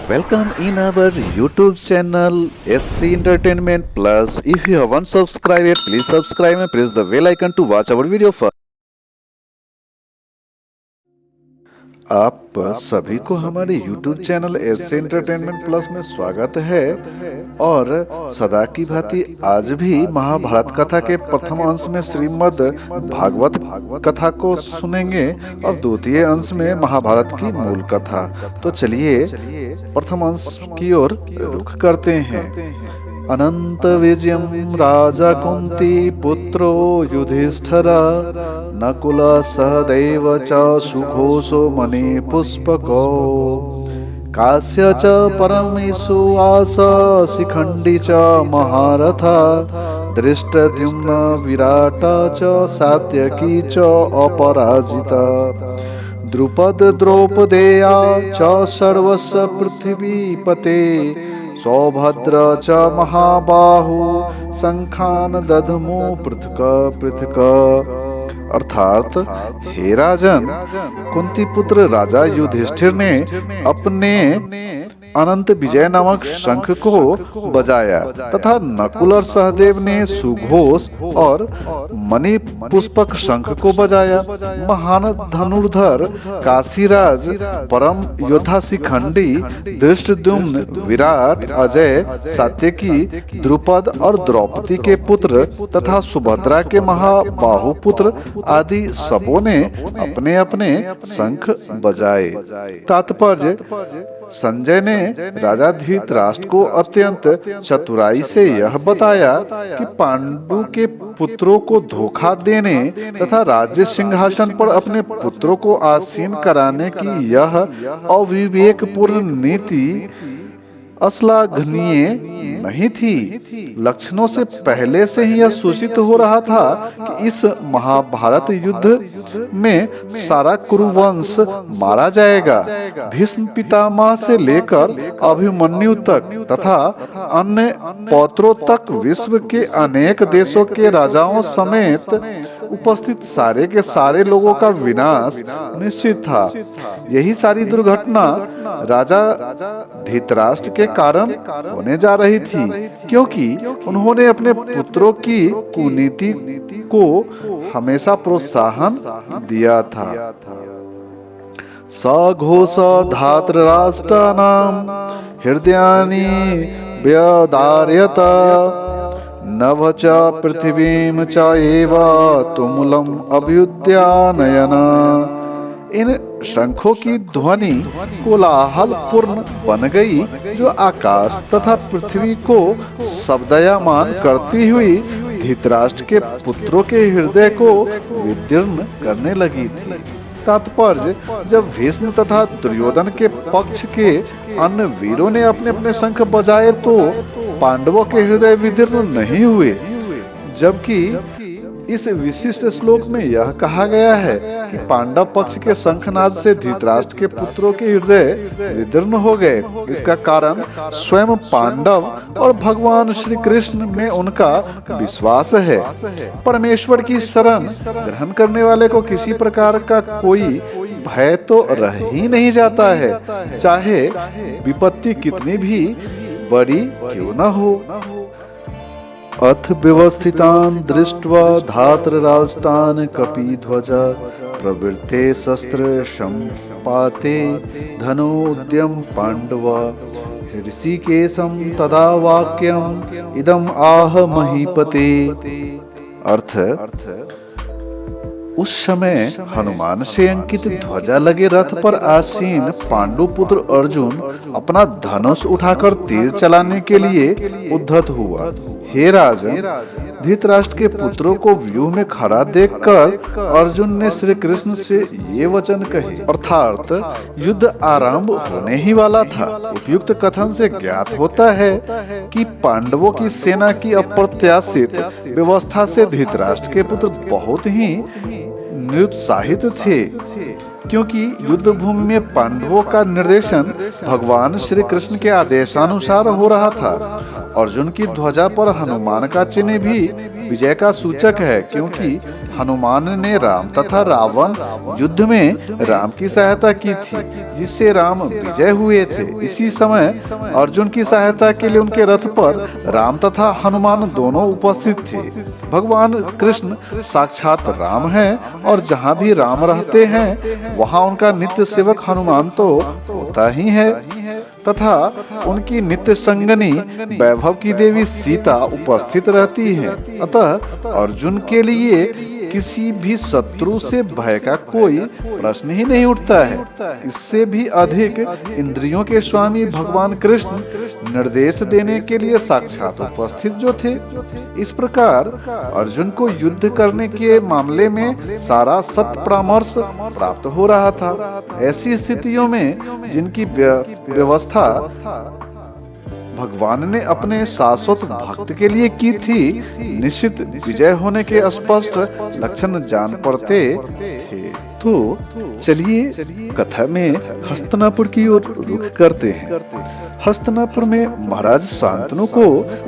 Welcome in our YouTube channel SC Entertainment Plus. If you haven't subscribed yet, please subscribe and press the bell icon to watch our video first. आप सभी को हमारे YouTube channel SC Entertainment Plus में स्वागत है और सदा की भांति आज भी महाभारत कथा के प्रथम अंश में श्रीमद् भागवत कथा को सुनेंगे और द्वितीय अंश में महाभारत की मूल कथा। तो चलिए प्रथम अंश की ओर रुख करते हैं। अनंत विजयम राजा कुंती पुत्रो युधिष्ठिर नकुल सहदेव च सुघोषो मणि पुष्पको कास्य च परमेशु आस शिखंडी च महारथा दृष्टद्युम्न विराट च सात्यकी च अपराजिता द्रुपद द्रौपदेया च सर्वस्य पृथ्वीपते सौभद्र च महाबाहु शंखान दधमो पृथक पृथक। अर्थात हे राजन, कुंती पुत्र राजा युधिष्ठिर ने अपने अनंत विजय नामक शंख को बजाया तथा नकुल और सहदेव ने सुघोष और मणि पुष्पक शंख को बजाया। महान धनुर्धर काशीराज परम योद्धा शिखंडी धृष्टद्युम्न विराट अजय सात्यकी द्रुपद और द्रौपदी के पुत्र तथा सुभद्रा के महाबाहु पुत्र आदि सबों ने अपने अपने शंख बजाए। तात्पर्य, संजय ने राजा धृतराष्ट्र को अत्यंत चतुराई से यह बताया कि पांडु के पुत्रों को धोखा देने तथा राज्य सिंहासन पर अपने पुत्रों को आसीन कराने की यह अविवेकपूर्ण नीति अश्लाघनीय नहीं थी। लक्षणों से पहले से ही यह सूचित हो रहा था कि इस महाभारत युद्ध में सारा कुरुवंश मारा जाएगा। भीष्म पितामह से लेकर अभिमन्यु तक तथा अन्य पौत्रों तक विश्व के अनेक देशों के राजाओं समेत उपस्थित सारे के सारे लोगों का विनाश निश्चित था। यही सारी दुर्घटना राजा धृतराष्ट्र के कारण होने जा रही थी, क्योंकि उन्होंने अपने पुत्रों की कुनीति को हमेशा प्रोत्साहन दिया था। सघोष धातराष्ट्राणां हृदयानि व्यधारयत नभ च पृथ्वीं च एव तुमुलम् अभ्युद्यानयन्। इन शंखों की ध्वनि कोलाहल पूर्ण बन गई, जो आकाश तथा पृथ्वी को शब्दयमान करती हुई धृतराष्ट्र के पुत्रों के हृदय को विदीर्ण करने लगी थी। तात्पर्य, जब भीष्म तथा दुर्योधन के पक्ष के अन्य वीरों ने अपने अपने शंख बजाए तो पांडवों के हृदय विदीर्ण नहीं हुए, जबकि इस विशिष्ट श्लोक में यह कहा गया है कि पांडव पक्ष के शंखनाद से धृतराष्ट्र के पुत्रों के हृदय विदीर्ण हो गए। इसका कारण स्वयं पांडव और भगवान श्री कृष्ण में उनका विश्वास है। परमेश्वर की शरण ग्रहण करने वाले को किसी प्रकार का कोई भय तो रह ही नहीं जाता है, चाहे विपत्ति कितनी भी बड़ी क्यों न हो। अथ व्यवस्थितान् दृष्ट्वा धातराष्ट्रान् कपिध्वज प्रवृत्ते शस्त्र संपाते धनोद्यम पांडव ऋषिकेशं तदा वाक्यम् इदम् आह महीपते। अर्थ, उस समय हनुमान से अंकित ध्वजा लगे रथ पर आसीन पांडु पुत्र अर्जुन अपना धनुष उठाकर तीर चलाने के लिए उद्धत हुआ। हे राजन, धृतराष्ट्र के पुत्रों को व्यूह में खड़ा देखकर अर्जुन ने श्री कृष्ण से ये वचन कहे, अर्थात युद्ध आरंभ होने ही वाला था। उपयुक्त कथन से ज्ञात होता है कि पांडवों की सेना की अप्रत्याशित व्यवस्था से धृतराष्ट्र के पुत्र बहुत ही निरुत्साहित थे, क्योंकि युद्ध भूमि में पांडवों का निर्देशन भगवान श्री कृष्ण के आदेशानुसार हो रहा था। अर्जुन की ध्वजा पर हनुमान का चिन्ह भी विजय का सूचक है, क्योंकि हनुमान ने राम तथा रावण युद्ध में राम की सहायता की थी, जिससे राम विजय हुए थे। इसी समय अर्जुन की सहायता के लिए उनके रथ पर राम तथा हनुमान दोनों उपस्थित थे। भगवान कृष्ण साक्षात राम हैं और जहाँ भी राम रहते हैं वहाँ उनका नित्य सेवक हनुमान तो होता ही है, तथा उनकी नित्य संगनी वैभव की देवी सीता उपस्थित रहती हैं। अतः अर्जुन के लिए किसी भी शत्रु से भय का कोई प्रश्न ही नहीं उठता है। इससे भी अधिक इंद्रियों के स्वामी भगवान कृष्ण निर्देश देने के लिए साक्षात उपस्थित जो थे। इस प्रकार अर्जुन को युद्ध करने के मामले में सारा सत परामर्श प्राप्त हो रहा था। ऐसी स्थितियों में जिनकी व्यवस्था भगवान ने अपने शाश्वत भक्त के लिए की थी, निश्चित विजय होने के स्पष्ट लक्षण जान पड़ते थे। तो चलिए कथा में हस्तिनापुर की ओर रुख करते हैं। हस्तिनापुर में महाराज शांतनु को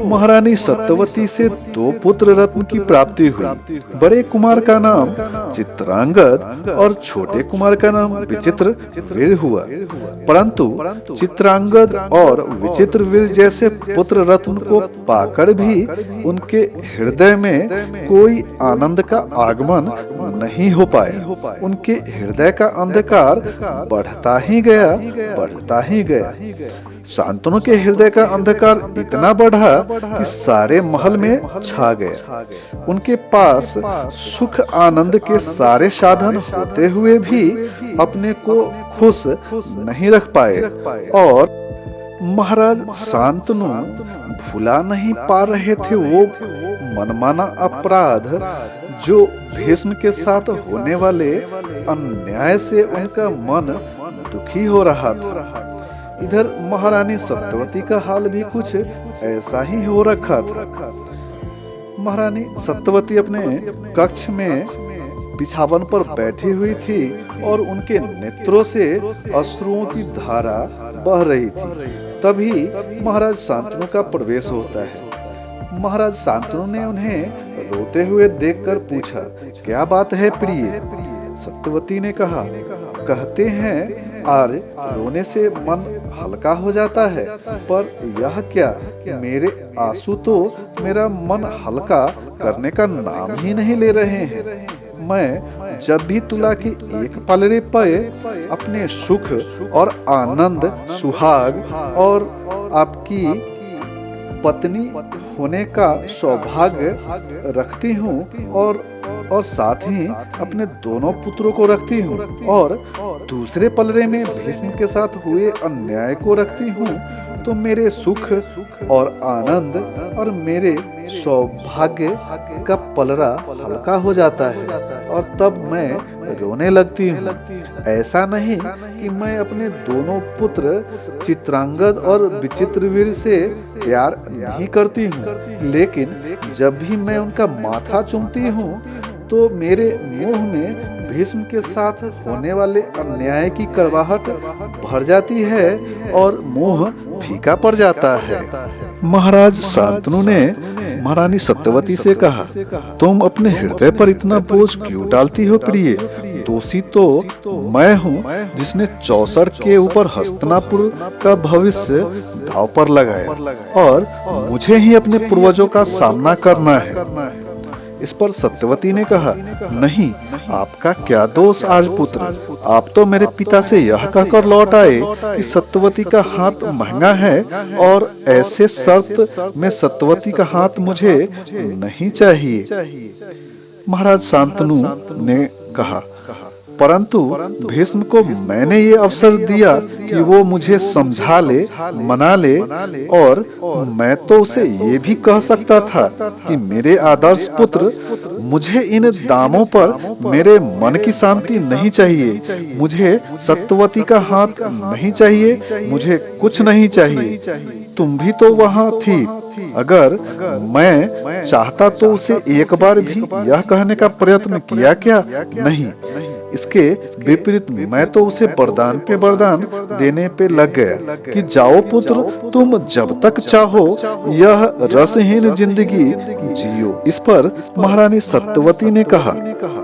महारानी सत्यवती से 2 पुत्र रत्न की प्राप्ति हुई। बड़े कुमार का नाम चित्रांगद और छोटे कुमार का नाम विचित्रवीर हुआ। परंतु चित्रांगद और विचित्रवीर जैसे पुत्र रत्न को पाकर भी उनके हृदय में कोई आनंद का आगमन नहीं हो पाया। उनके हृदय का अंधकार बढ़ता ही गया। शांतनु के हृदय का अंधकार इतना बढ़ा कि सारे महल में छा गया। उनके पास सुख आनंद के सारे साधन होते हुए भी अपने को खुश नहीं रख पाए और महाराज शांतनु भुला नहीं पा रहे थे वो मनमाना अपराध जो भीष्म के साथ होने वाले अन्याय से उनका मन दुखी हो रहा था। इधर महारानी सत्यवती का हाल भी कुछ ऐसा ही हो रखा था। महारानी सत्यवती अपने कक्ष में बिछावन पर बैठी हुई थी और उनके नेत्रों से अश्रुओं की धारा बह रही थी। तभी महाराज शांतनु का प्रवेश होता है। महाराज शांतनु ने उन्हें रोते हुए देखकर पूछा, क्या बात है प्रिय? सत्यवती ने कहा, कहते हैं आज रोने से मन हल्का हो जाता है, पर यह क्या, मेरे आंसू तो मेरा मन हल्का करने का नाम ही नहीं ले रहे हैं। मैं जब भी तुला की एक पलड़े पे अपने सुख और आनंद, सुहाग और आपकी पत्नी होने का सौभाग्य रखती हूँ और साथ ही अपने दोनों पुत्रों को रखती हूँ और दूसरे पलड़े में भीष्म के साथ हुए अन्याय को रखती हूँ, तो मेरे सुख और आनंद और मेरे सौभाग्य का पलड़ा हल्का हो जाता है और तब मैं रोने लगती हूँ। ऐसा नहीं कि मैं अपने दोनों पुत्र चित्रांगद और विचित्रवीर से प्यार नहीं करती हूँ, लेकिन जब भी मैं उनका माथा चूमती हूँ तो मेरे मुंह में भीष्म के साथ होने वाले अन्याय की कड़वाहट भर जाती है और मुंह फीका पड़ जाता है। महाराज शांतनु ने महारानी सत्यवती से कहा, तुम अपने हृदय पर इतना बोझ क्यों डालती हो प्रिय? दोषी तो मैं हूँ जिसने 64 के ऊपर हस्तिनापुर का भविष्य दांव पर लगाया और मुझे ही अपने पूर्वजों का सामना करना है। इस पर सत्यवती ने कहा, नहीं, आपका क्या दोष आज पुत्र? आप तो मेरे पिता से यह कहकर लौट आए कि सत्यवती का हाथ महंगा है और ऐसे शर्त में सत्यवती का हाथ मुझे नहीं चाहिए। महाराज शांतनु ने कहा, परंतु भीष्म को मैंने ये अवसर दिया कि वो मुझे समझा ले, मना ले और मैं तो उसे ये भी कह सकता था कि मेरे आदर्श पुत्र, मुझे इन दामों पर मेरे मन की शांति नहीं चाहिए, मुझे सत्यवती का हाथ नहीं चाहिए, मुझे कुछ नहीं चाहिए। तुम भी तो वहाँ थी, अगर मैं चाहता तो उसे एक बार भी यह कहने का प्रयत्न किया क्या? नहीं। इसके विपरीत मैं तो उसे वरदान पे वरदान देने पे लग गया कि जाओ पुत्र, तुम जब तक चाहो यह रसहीन जिंदगी जियो। इस पर महारानी सत्यवती ने कहा,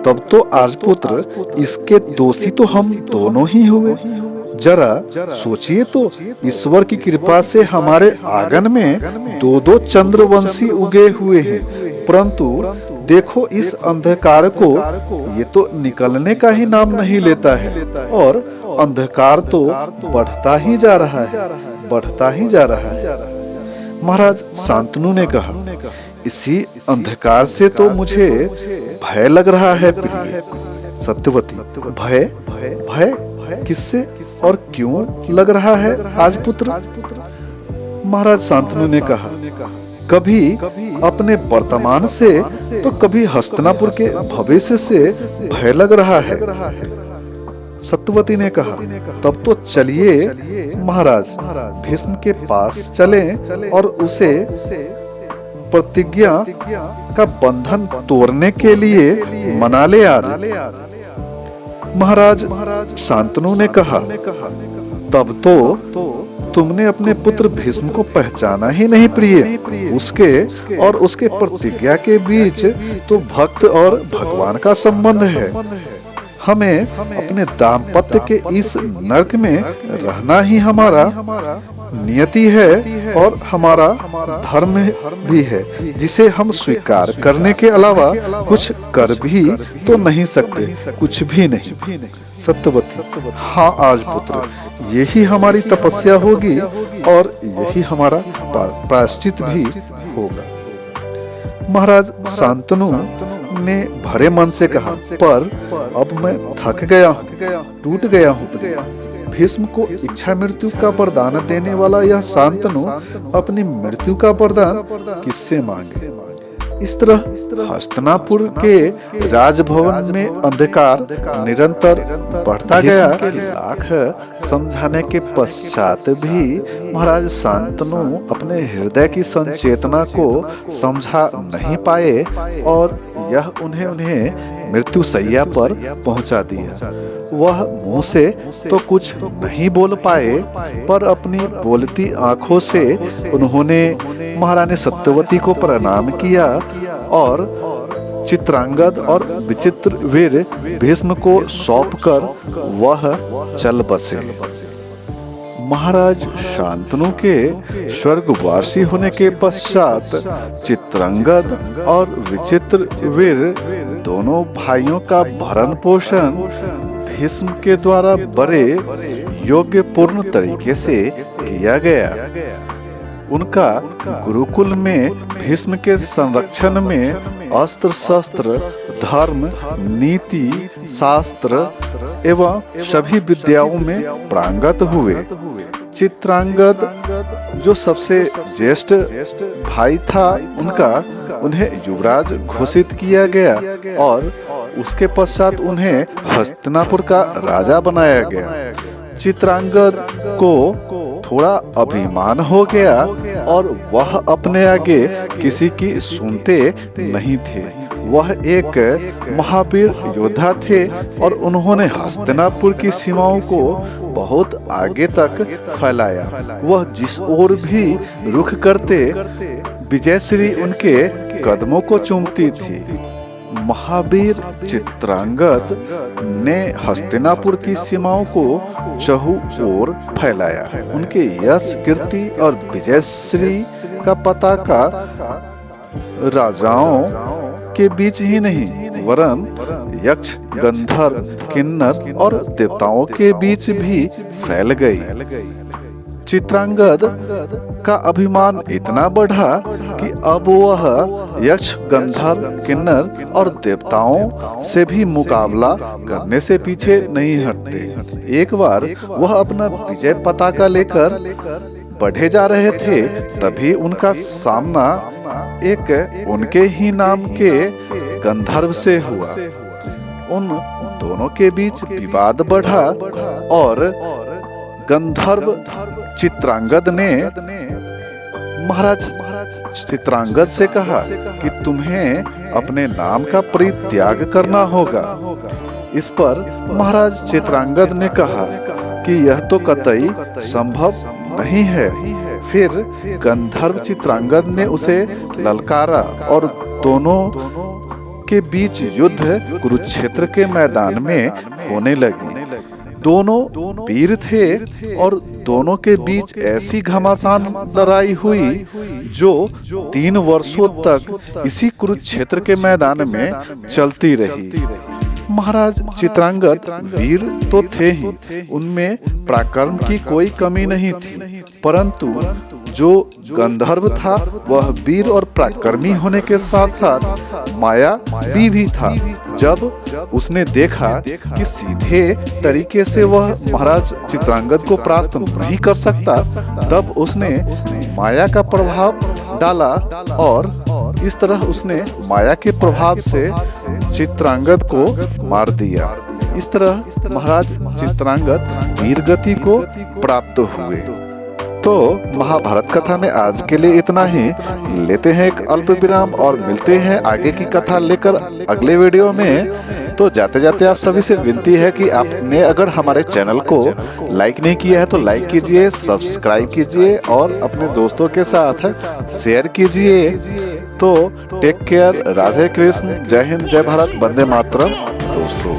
तब तो राजपुत्र इसके दोषी तो हम दोनों ही हुए। जरा सोचिए तो, ईश्वर की कृपा से हमारे आंगन में दो दो चंद्रवंशी उगे हुए हैं, परंतु देखो इस अंधकार को, ये तो निकलने का ही नाम नहीं लेता है और अंधकार तो बढ़ता ही जा रहा है, बढ़ता ही जा रहा है। महाराज शांतनु ने कहा, इसी अंधकार से तो मुझे भय लग रहा है प्रिय। सत्यवती, भय? भय किससे और क्यों लग रहा है राजपुत्र? महाराज शांतनु ने कहा, कभी अपने वर्तमान से तो कभी हस्तिनापुर के भविष्य से भय लग रहा है। सत्यवती ने कहा, तब तो चलिए महाराज भीष्म के पास चलें और उसे प्रतिज्ञा का बंधन तोड़ने के लिए मना ले आ। महाराज शांतनु ने कहा, तब तो तुमने अपने पुत्र भीष्म को पहचाना ही नहीं प्रिय। उसके और उसके प्रतिज्ञा के बीच तो भक्त और भगवान का संबंध है। हमें अपने दाम्पत्य के इस नरक में रहना ही हमारा नियति है और हमारा धर्म भी है, जिसे हम स्वीकार करने के अलावा कुछ कर भी तो नहीं सकते, कुछ भी नहीं। सत्यवती, हाँ राजपुत्र, यही हमारी तपस्या होगी और यही हमारा प्रायश्चित भी होगा। महाराज शांतनु ने भरे मन से कहा, पर अब मैं थक गया हूँ, टूट गया हूँ। भीष्म को इच्छा मृत्यु का वरदान देने वाला यह शांतनु अपनी मृत्यु का वरदान किससे मांगे? इस तरह हस्तिनापुर के राजभवन में अंधकार निरंतर बढ़ता गया। लाख समझाने के पश्चात भी महाराज शांतनु अपने हृदय की संचेतना को समझा नहीं पाए और यह उन्हें मृत्यु शैया पर पहुंचा दिया। वह मुंह से तो कुछ नहीं बोल पाए, पर अपनी बोलती आंखों से उन्होंने महारानी सत्यवती को प्रणाम किया और चित्रांगद और विचित्र वीर भीष्म को सौंपकर वह चल बसे। महाराज शांतनु के स्वर्गवासी होने के पश्चात चित्रांगद और विचित्र वीर दोनों भाइयों का भरण पोषण भीष्म के द्वारा बड़े योग्य पूर्ण तरीके से किया गया। उनका गुरुकुल में भीष्म के संरक्षण में अस्त्र शस्त्र, धर्म, नीति, शास्त्र एवं सभी विद्याओं में प्रांगत हुए। चित्रांगद जो सबसे ज्येष्ठ भाई था, उन्हें युवराज घोषित किया गया और उसके पश्चात उन्हें हस्तिनापुर का राजा बनाया गया। चित्रांगद को थोड़ा अभिमान हो गया और वह अपने आगे किसी की सुनते नहीं थे। वह एक महावीर योद्धा थे और उन्होंने हस्तिनापुर की सीमाओं को बहुत आगे तक फैलाया। वह जिस ओर भी रुख करते, विजयश्री उनके कदमों को चूमती थी। महावीर चित्रांगद ने हस्तिनापुर की सीमाओं को चहु ओर फैलाया। उनके यश, कीर्ति और विजयश्री का पताका राजाओं के बीच ही नहीं, वरन यक्ष, गंधर्व, किन्नर और देवताओं के बीच भी फैल गई। चित्रांगद का अभिमान इतना बढ़ा कि अब वह यक्ष, गंधर्व, किन्नर और देवताओं से भी मुकाबला करने से पीछे नहीं हटते। एक बार वह अपना विजय पताका लेकर बढ़े जा रहे थे, तभी उनका सामना एक उनके ही नाम के गंधर्व से हुआ। उन दोनों के बीच विवाद बढ़ा और गंधर्व चित्रांगद ने महाराज चित्रांगद से कहा कि तुम्हें अपने नाम का परित्याग करना होगा। इस पर महाराज चित्रांगद ने कहा कि यह तो कतई संभव नहीं है। फिर गंधर्व चित्रांगद ने उसे ललकारा और दोनों के बीच युद्ध कुरुक्षेत्र के मैदान में होने लगी। दोनों वीर थे और दोनों के बीच ऐसी घमासान लड़ाई हुई जो 3 वर्षों तक इसी कुरुक्षेत्र के मैदान में चलती रही। महाराज चित्रांगद वीर तो थे ही, उनमें पराक्रम की कोई कमी नहीं थी, परंतु जो गंधर्व था वह वीर और पराक्रमी होने के साथ साथ मायावी भी था। जब उसने देखा कि सीधे तरीके से वह महाराज चित्रांगद को परास्त नहीं कर सकता, तब उसने माया का प्रभाव डाला और इस तरह उसने माया के प्रभाव से चित्रांगद को मार दिया। इस तरह महाराज चित्रांगद वीरगति को प्राप्त हुए। तो महाभारत कथा में आज के लिए इतना ही। लेते हैं एक अल्प विराम और मिलते हैं आगे की कथा लेकर अगले वीडियो में। तो जाते जाते आप सभी से विनती है कि आपने अगर हमारे चैनल को लाइक नहीं किया है तो लाइक कीजिए, सब्सक्राइब कीजिए और अपने दोस्तों के साथ शेयर कीजिए। तो टेक केयर, राधे कृष्ण, जय हिंद, जय भारत, वंदे मातरम दोस्तों।